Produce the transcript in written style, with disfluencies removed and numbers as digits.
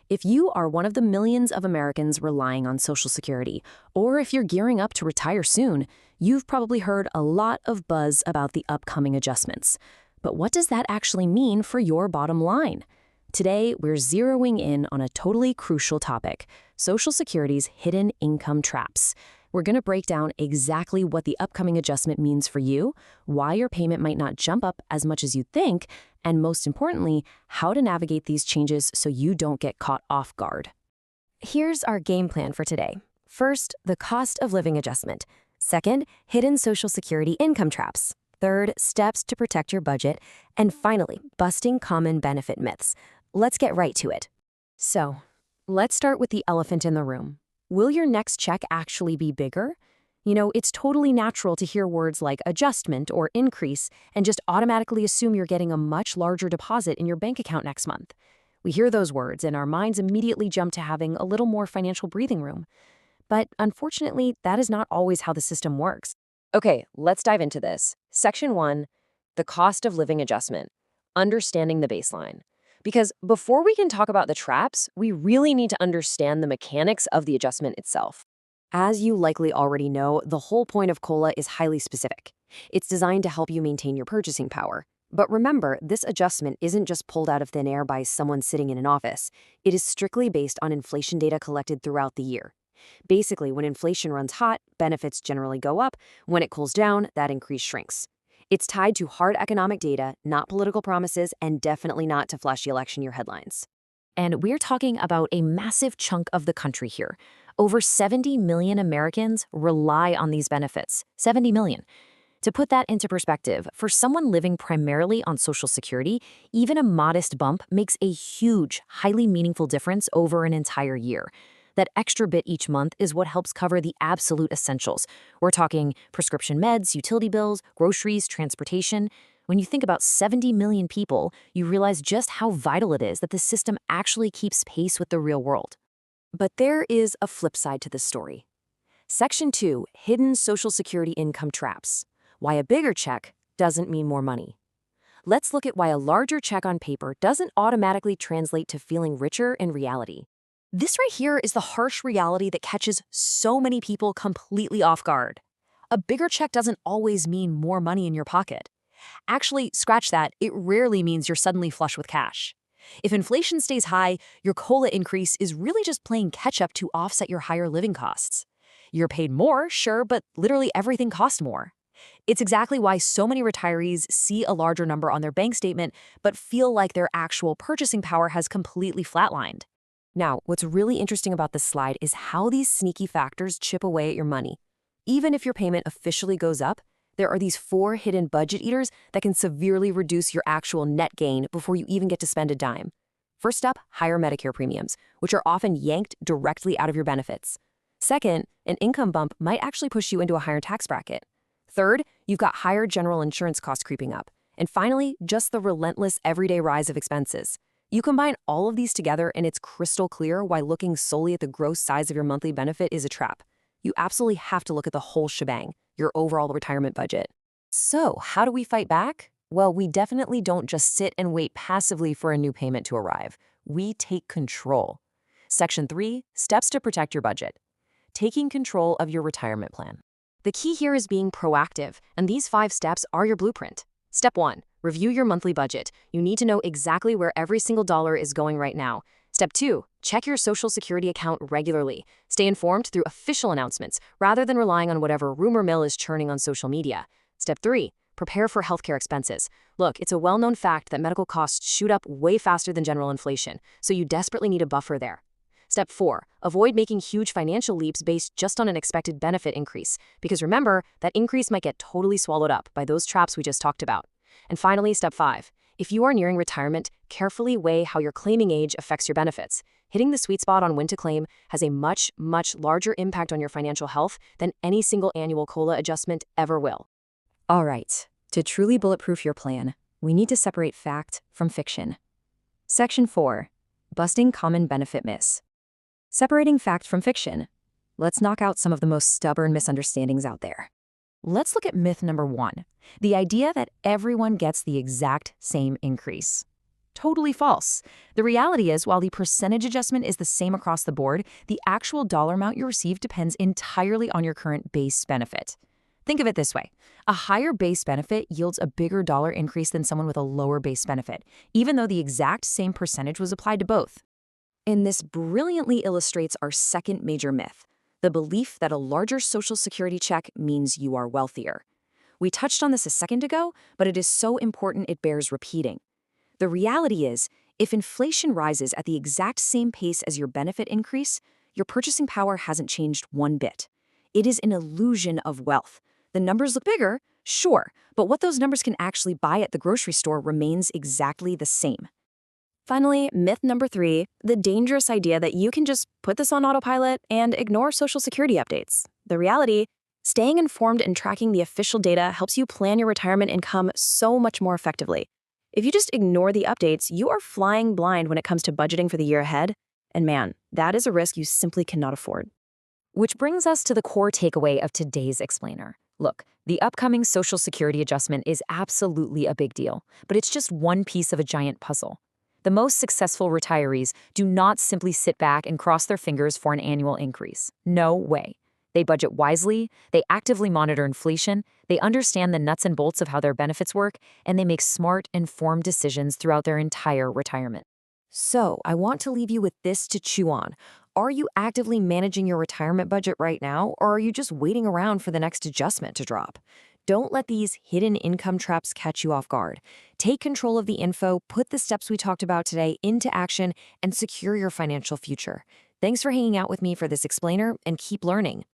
If you are one of the millions of Americans relying on Social Security, or if you're gearing up to retire soon, you've probably heard a lot of buzz about the upcoming adjustments. But what does that actually mean for your bottom line? Today, we're zeroing in on a totally crucial topic: Social Security's hidden income traps. We're going to break down exactly what the upcoming adjustment means for you, why your payment might not jump up as much as you think, and most importantly, how to navigate these changes so you don't get caught off guard. Here's our game plan for today. First, the cost of living adjustment. Second, hidden Social Security income traps. Third, steps to protect your budget. And finally, busting common benefit myths. Let's get right to it. So, let's start with the elephant in the room. Will your next check actually be bigger? It's totally natural to hear words like adjustment or increase and just automatically assume you're getting a much larger deposit in your bank account next month. We hear those words and our minds immediately jump to having a little more financial breathing room. But unfortunately, that is not always how the system works. Okay, let's dive into this. Section 1, the cost of living adjustment, understanding the baseline. Because before we can talk about the traps, we really need to understand the mechanics of the adjustment itself. As you likely already know, the whole point of COLA is highly specific. It's designed to help you maintain your purchasing power. But remember, this adjustment isn't just pulled out of thin air by someone sitting in an office. It is strictly based on inflation data collected throughout the year. Basically, when inflation runs hot, benefits generally go up. When it cools down, that increase shrinks. It's tied to hard economic data, not political promises, and definitely not to flashy election year headlines. And we're talking about a massive chunk of the country here. Over 70 million Americans rely on these benefits. 70 million. To put that into perspective, for someone living primarily on Social Security, even a modest bump makes a huge, highly meaningful difference over an entire year. That extra bit each month is what helps cover the absolute essentials. We're talking prescription meds, utility bills, groceries, transportation. When you think about 70 million people, you realize just how vital it is that the system actually keeps pace with the real world. But there is a flip side to this story. Section 2, hidden Social Security income traps. Why a bigger check doesn't mean more money. Let's look at why a larger check on paper doesn't automatically translate to feeling richer in reality. This right here is the harsh reality that catches so many people completely off guard. A bigger check doesn't always mean more money in your pocket. Actually, scratch that, it rarely means you're suddenly flush with cash. If inflation stays high, your COLA increase is really just playing catch-up to offset your higher living costs. You're paid more, sure, but literally everything costs more. It's exactly why so many retirees see a larger number on their bank statement but feel like their actual purchasing power has completely flatlined. Now, what's really interesting about this slide is how these sneaky factors chip away at your money. Even if your payment officially goes up, there are these 4 hidden budget eaters that can severely reduce your actual net gain before you even get to spend a dime. First up, higher Medicare premiums, which are often yanked directly out of your benefits. Second, an income bump might actually push you into a higher tax bracket. Third, you've got higher general insurance costs creeping up. And finally, just the relentless everyday rise of expenses. You combine all of these together and it's crystal clear why looking solely at the gross size of your monthly benefit is a trap. You absolutely have to look at the whole shebang, your overall retirement budget. So, how do we fight back? Well, we definitely don't just sit and wait passively for a new payment to arrive. We take control. Section 3, steps to protect your budget. Taking control of your retirement plan. The key here is being proactive, and these 5 steps are your blueprint. Step 1, review your monthly budget. You need to know exactly where every single dollar is going right now. Step 2, check your Social Security account regularly. Stay informed through official announcements, rather than relying on whatever rumor mill is churning on social media. Step 3, prepare for healthcare expenses. Look, it's a well-known fact that medical costs shoot up way faster than general inflation, so you desperately need a buffer there. Step 4, avoid making huge financial leaps based just on an expected benefit increase, because remember, that increase might get totally swallowed up by those traps we just talked about. And finally, step 5, if you are nearing retirement, carefully weigh how your claiming age affects your benefits. Hitting the sweet spot on when to claim has a much, much larger impact on your financial health than any single annual COLA adjustment ever will. All right, to truly bulletproof your plan, we need to separate fact from fiction. Section 4, busting common benefit myths. Separating fact from fiction. Let's knock out some of the most stubborn misunderstandings out there. Let's look at myth number 1, the idea that everyone gets the exact same increase. Totally false. The reality is, while the percentage adjustment is the same across the board, the actual dollar amount you receive depends entirely on your current base benefit. Think of it this way. A higher base benefit yields a bigger dollar increase than someone with a lower base benefit, even though the exact same percentage was applied to both. And this brilliantly illustrates our second major myth, the belief that a larger Social Security check means you are wealthier. We touched on this a second ago, but it is so important it bears repeating. The reality is, if inflation rises at the exact same pace as your benefit increase, your purchasing power hasn't changed one bit. It is an illusion of wealth. The numbers look bigger, sure, but what those numbers can actually buy at the grocery store remains exactly the same. Finally, myth number 3, the dangerous idea that you can just put this on autopilot and ignore Social Security updates. The reality, staying informed and tracking the official data helps you plan your retirement income so much more effectively. If you just ignore the updates, you are flying blind when it comes to budgeting for the year ahead. And man, that is a risk you simply cannot afford. Which brings us to the core takeaway of today's explainer. Look, the upcoming Social Security adjustment is absolutely a big deal, but it's just one piece of a giant puzzle. The most successful retirees do not simply sit back and cross their fingers for an annual increase. No way. They budget wisely, they actively monitor inflation, they understand the nuts and bolts of how their benefits work, and they make smart, informed decisions throughout their entire retirement. So, I want to leave you with this to chew on. Are you actively managing your retirement budget right now, or are you just waiting around for the next adjustment to drop? Don't let these hidden income traps catch you off guard. Take control of the info, put the steps we talked about today into action, and secure your financial future. Thanks for hanging out with me for this explainer, and keep learning.